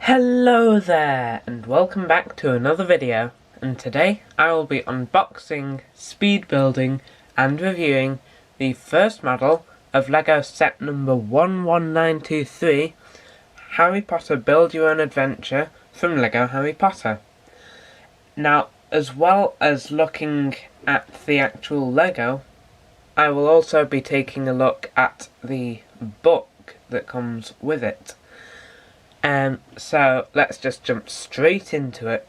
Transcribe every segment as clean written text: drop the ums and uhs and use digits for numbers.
Hello there, and welcome back to another video, and today I will be unboxing, speed building and reviewing the first model of LEGO set number 11923, Harry Potter Build Your Own Adventure from LEGO Harry Potter. Now, as well as looking at the actual LEGO, I will also be taking a look at the book that comes with it. So let's just jump straight into it.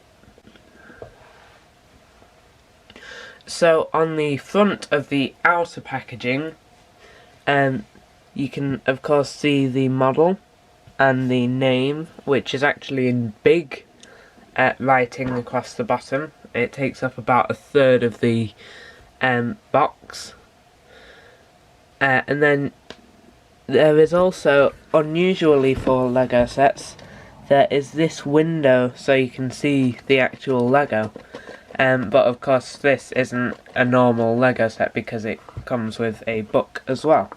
So on the front of the outer packaging, you can of course see the model and the name, which is actually in big writing across the bottom. It takes up about a third of the box. And then there is also, unusually for LEGO sets, there is this window so you can see the actual LEGO. But of course this isn't a normal LEGO set because it comes with a book as well.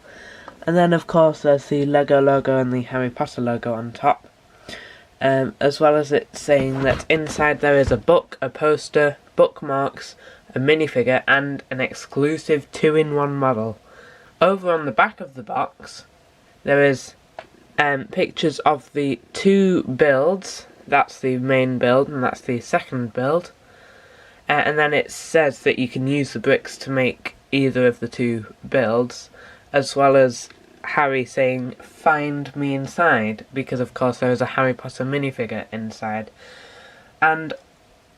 And then of course there's the LEGO logo and the Harry Potter logo on top. As well as it saying that inside there is a book, a poster, bookmarks, a minifigure and an exclusive 2-in-1 model. Over on the back of the box there is pictures of the two builds. That's the main build and that's the second build. And then it says that you can use the bricks to make either of the two builds, as well as Harry saying, "Find me inside," because of course there is a Harry Potter minifigure inside. And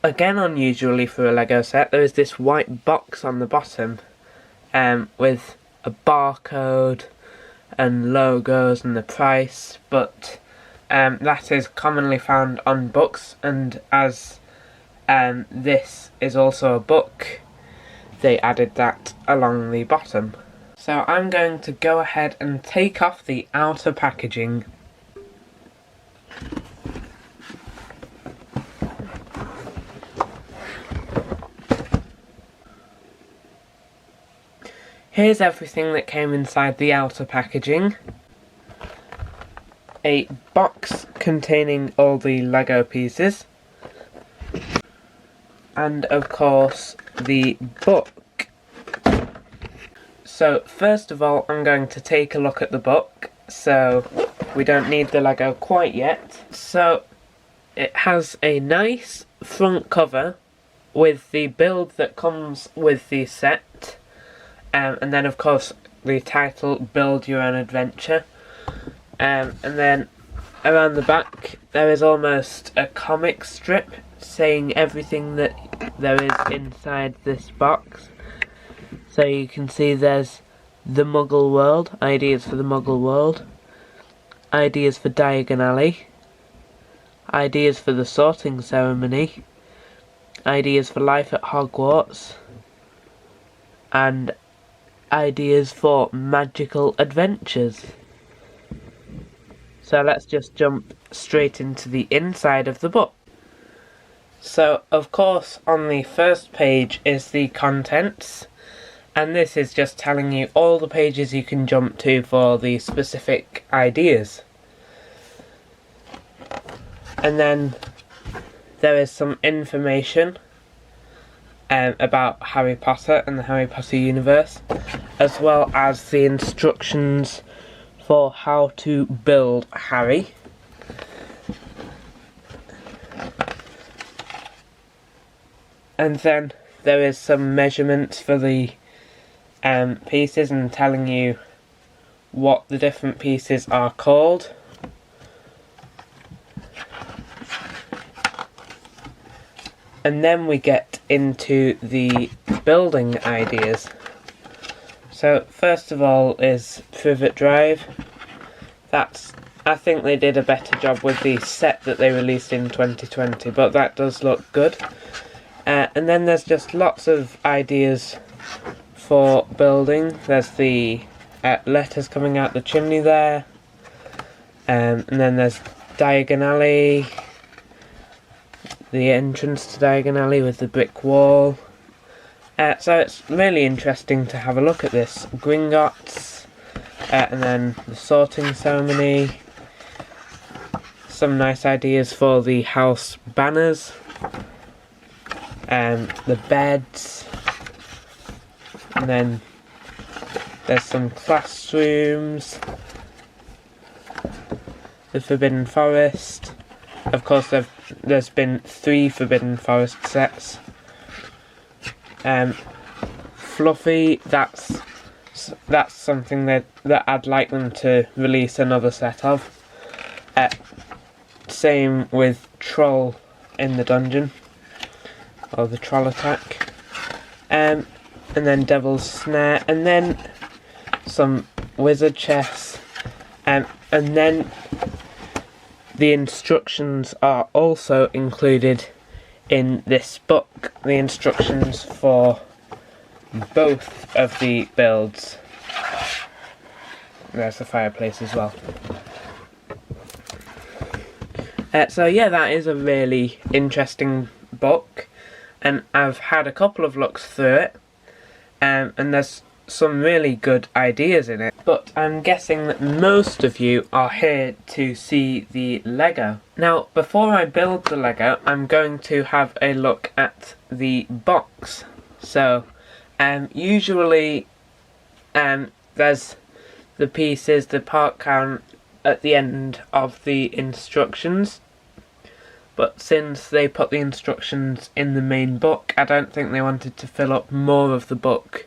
again, unusually for a LEGO set, there is this white box on the bottom with a barcode and logos and the price, but that is commonly found on books, and as this is also a book, they added that along the bottom. So I'm going to go ahead and take off the outer packaging. Here's everything that came inside the outer packaging. A box containing all the LEGO pieces. And of course the book. So first of all I'm going to take a look at the book. So we don't need the LEGO quite yet. So it has a nice front cover with the build that comes with the set. And then of course the title, Build Your Own Adventure. And then around the back there is almost a comic strip saying everything that there is inside this box. So you can see there's the Muggle world, ideas for the Muggle world, ideas for Diagon Alley, ideas for the sorting ceremony, ideas for life at Hogwarts, and ideas for magical adventures. So let's just jump straight into the inside of the book. So of course on the first page is the contents, and this is just telling you all the pages you can jump to for the specific ideas. And then there is some information about Harry Potter and the Harry Potter universe, as well as the instructions for how to build Harry. And then there is some measurements for the pieces and telling you what the different pieces are called. And then we get into the building ideas. So first of all is Privet Drive. I think they did a better job with the set that they released in 2020, but that does look good. And then there's just lots of ideas for building. There's the letters coming out the chimney there. And then there's Diagon Alley. The entrance to Diagon Alley with the brick wall. So it's really interesting to have a look at this. Gringotts. And then the sorting ceremony. some nice ideas for the house banners, the beds, and then there's some classrooms, the Forbidden Forest. Of course, there's been 3 Forbidden Forest sets. Fluffy, that's something that I'd like them to release another set of. Same with Troll in the dungeon, or the Troll attack. And then Devil's Snare, and then some wizard chests, and then the instructions are also included in this book, the instructions for both of the builds. There's the fireplace as well. So yeah, that is a really interesting book, and I've had a couple of looks through it, and there's some really good ideas in it. But I'm guessing that most of you are here to see the Lego. Now, before I build the Lego, I'm going to have a look at the box. So, usually, there's the pieces, the part count at the end of the instructions. But since they put the instructions in the main book, I don't think they wanted to fill up more of the book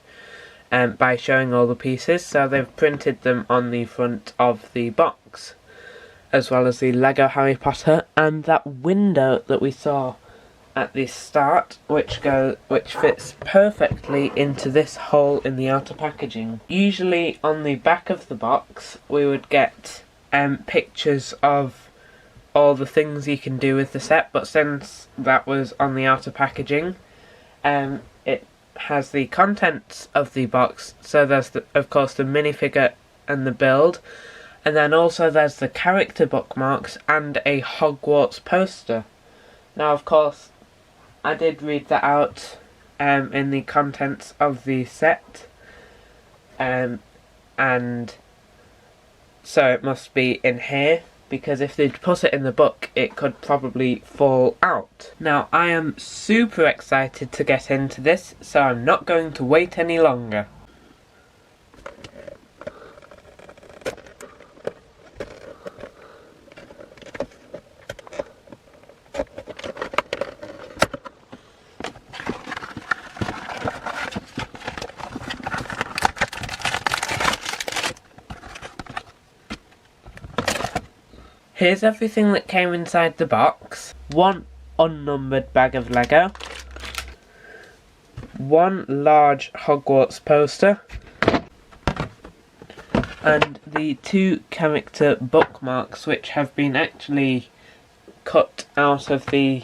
by showing all the pieces, so they've printed them on the front of the box, as well as the Lego Harry Potter and that window that we saw at the start, which fits perfectly into this hole in the outer packaging. Usually on the back of the box we would get pictures of all the things you can do with the set, but since that was on the outer packaging, it has the contents of the box. So there's of course the minifigure and the build, and then also there's the character bookmarks and a Hogwarts poster. Now of course I did read that out in the contents of the set, and so it must be in here, because if they'd put it in the book it could probably fall out. Now I am super excited to get into this, so I'm not going to wait any longer. Here's everything that came inside the box. 1 unnumbered bag of Lego, 1 large Hogwarts poster, and the 2 character bookmarks, which have been actually cut out of the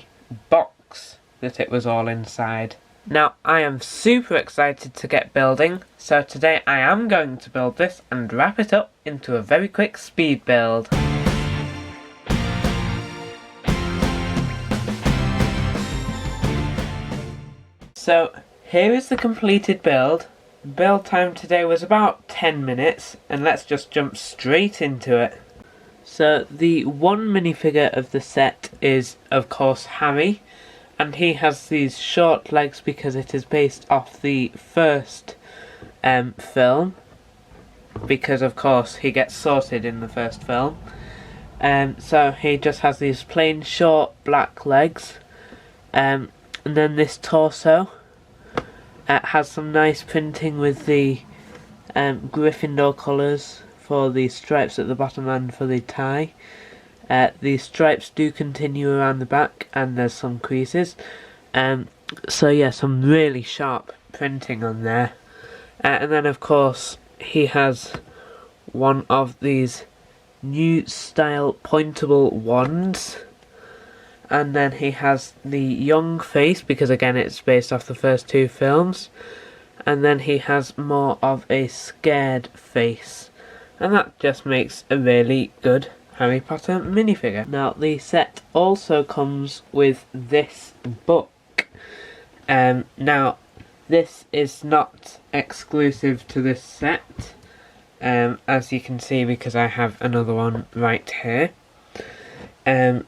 box that it was all inside. Now I am super excited to get building, so today I am going to build this and wrap it up into a very quick speed build. So here is the completed build. Build time today was about 10 minutes, and let's just jump straight into it. So the one minifigure of the set is of course Harry, and he has these short legs because it is based off the first film, because of course he gets sorted in the first film. So he just has these plain short black legs. And then this torso has some nice printing with the Gryffindor colours for the stripes at the bottom and for the tie. The stripes do continue around the back, and there's some creases. So yeah, some really sharp printing on there. And then of course he has one of these new style pointable wands. And then he has the young face, because again it's based off the first 2 films. And then he has more of a scared face. And that just makes a really good Harry Potter minifigure. Now the set also comes with this book. Now this is not exclusive to this set, as you can see because I have another one right here. and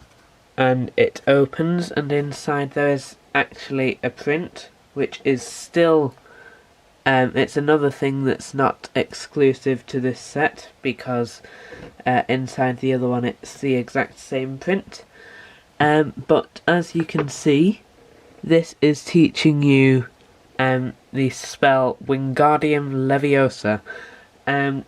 it opens, and inside there is actually a print, which is still it's another thing that's not exclusive to this set, because inside the other one it's the exact same print. But as you can see, this is teaching you the spell Wingardium Leviosa,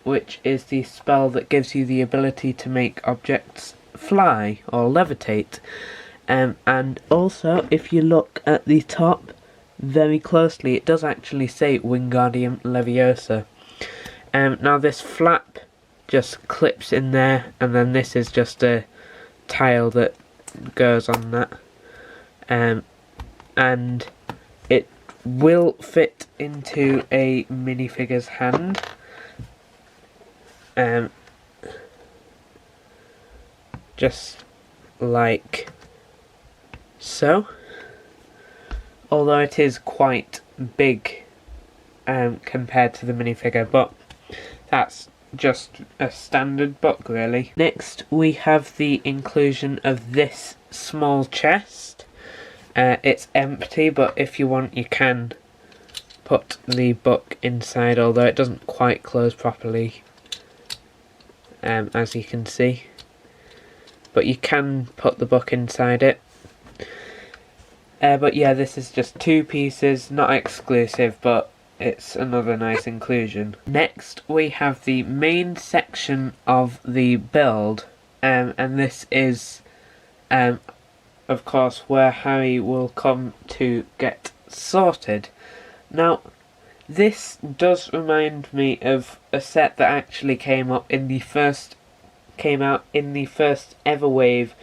which is the spell that gives you the ability to make objects fly or levitate. And also, if you look at the top very closely, it does actually say Wingardium Leviosa. Now this flap just clips in there, and then this is just a tile that goes on that, and it will fit into a minifigure's hand. Just like so. Although it is quite big compared to the minifigure, but that's just a standard book really. Next we have the inclusion of this small chest. It's empty, but if you want you can put the book inside, although it doesn't quite close properly, as you can see. But you can put the book inside it. But yeah, this is just 2 pieces, not exclusive, but it's another nice inclusion. Next we have the main section of the build, and this is of course where Harry will come to get sorted. Now this does remind me of a set that actually came out in the first ever wave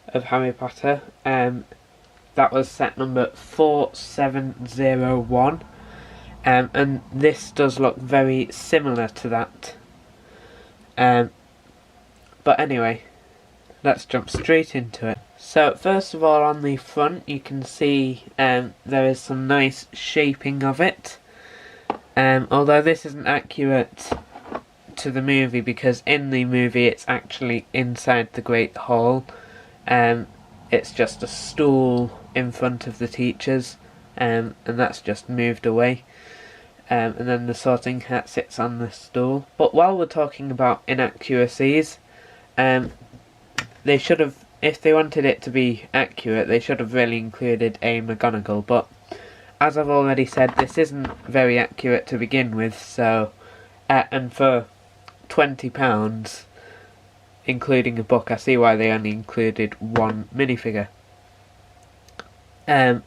of Harry Potter. That was set number 4701, and this does look very similar to that. But anyway, let's jump straight into it. So first of all, on the front you can see there is some nice shaping of it, although this isn't accurate to the movie, because in the movie it's actually inside the Great Hall. It's just a stool in front of the teachers, and that's just moved away, and then the sorting hat sits on the stool. But while we're talking about inaccuracies, they should have, if they wanted it to be accurate, they should have really included a McGonagall, but as I've already said, this isn't very accurate to begin with, so and for £20 including a book, I see why they only included 1 minifigure. And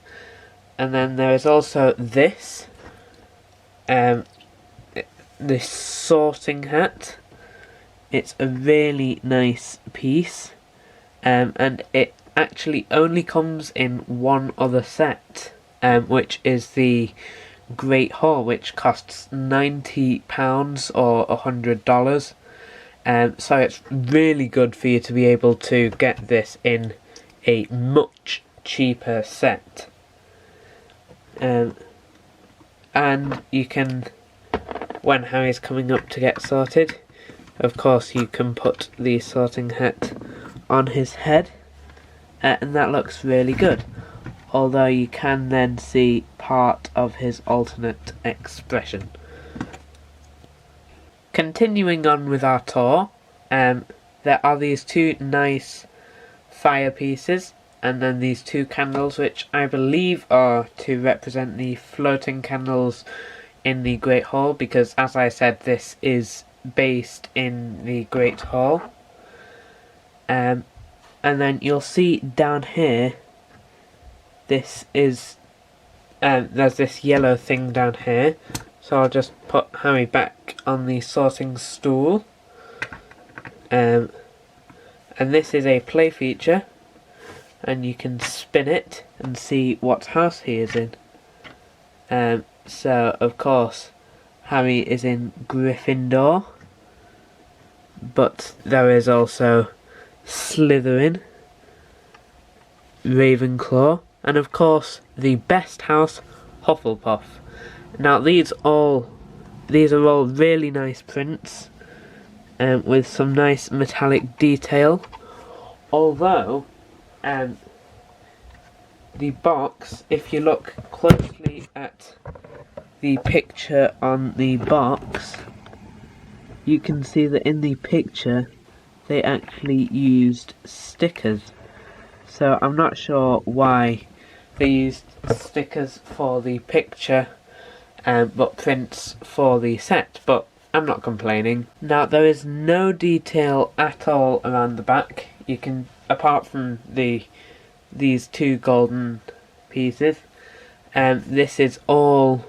then there is also this this sorting hat. It's a really nice piece, and it actually only comes in 1 other set, which is the Great Hall, which costs £90 or $100. So it's really good for you to be able to get this in a much cheaper set. And you can, when Harry's coming up to get sorted, of course you can put the sorting hat on his head, and that looks really good. Although you can then see part of his alternate expression. Continuing on with our tour, there are these 2 nice fire pieces, and then these 2 candles, which I believe are to represent the floating candles in the Great Hall, because as I said, this is based in the Great Hall. And then you'll see down here, this is there's this yellow thing down here, so I'll just put Harry back on the sorting stool, and this is a play feature, and you can spin it and see what house he is in. So of course Harry is in Gryffindor, but there is also Slytherin, Ravenclaw, and of course the best house, Hufflepuff. Now these are all really nice prints, with some nice metallic detail. Although, the box, if you look closely at the picture on the box, you can see that in the picture they actually used stickers. So I'm not sure why they used stickers for the picture but prints for the set, but I'm not complaining. Now there is no detail at all around the back. You can, apart from these two golden pieces, this is all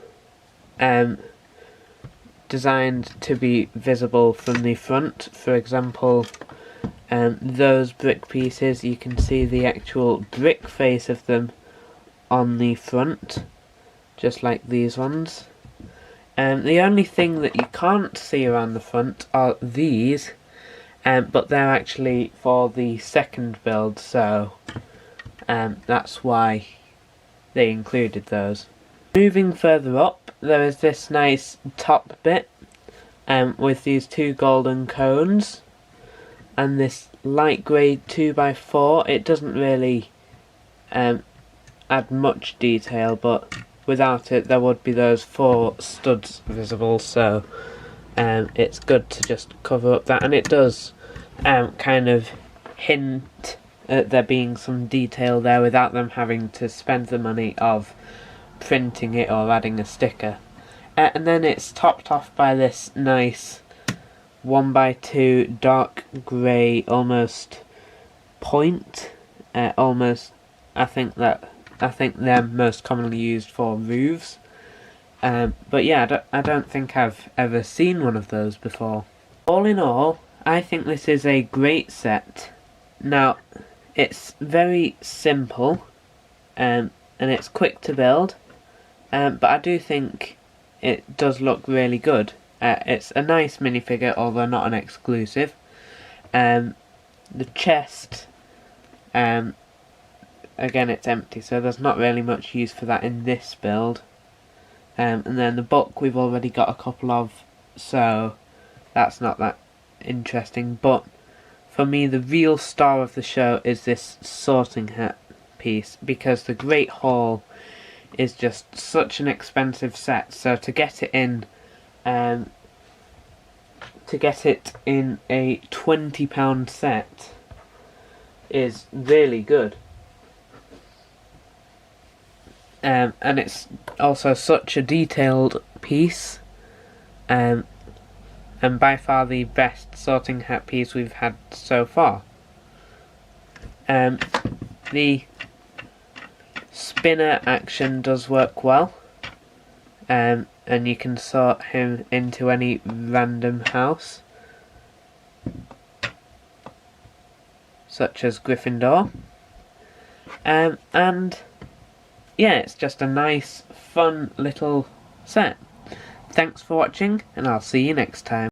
designed to be visible from the front. For example, those brick pieces, you can see the actual brick face of them on the front, just like these ones. The only thing that you can't see around the front are these, but they're actually for the second build, so that's why they included those. Moving further up, there is this nice top bit with these two golden cones and this light grey 2x4. It doesn't really add much detail, but without it there would be those 4 studs visible, so it's good to just cover up that, and it does kind of hint at there being some detail there without them having to spend the money of printing it or adding a sticker. And then it's topped off by this nice 1x2 dark grey almost point, almost, I think they're most commonly used for roofs. But yeah, I don't think I've ever seen one of those before. All in all, I think this is a great set. Now, it's very simple, and it's quick to build, but I do think it does look really good. It's a nice minifigure, although not an exclusive. The chest, again, it's empty, so there's not really much use for that in this build. And then the book we've already got a couple of, so that's not that interesting. But for me, the real star of the show is this sorting hat piece, because the Great Hall is just such an expensive set. So to get it in a £20 set is really good. And it's also such a detailed piece, and by far the best sorting hat piece we've had so far. The spinner action does work well, and you can sort him into any random house, such as Gryffindor, and yeah, it's just a nice, fun little set. Thanks for watching, and I'll see you next time.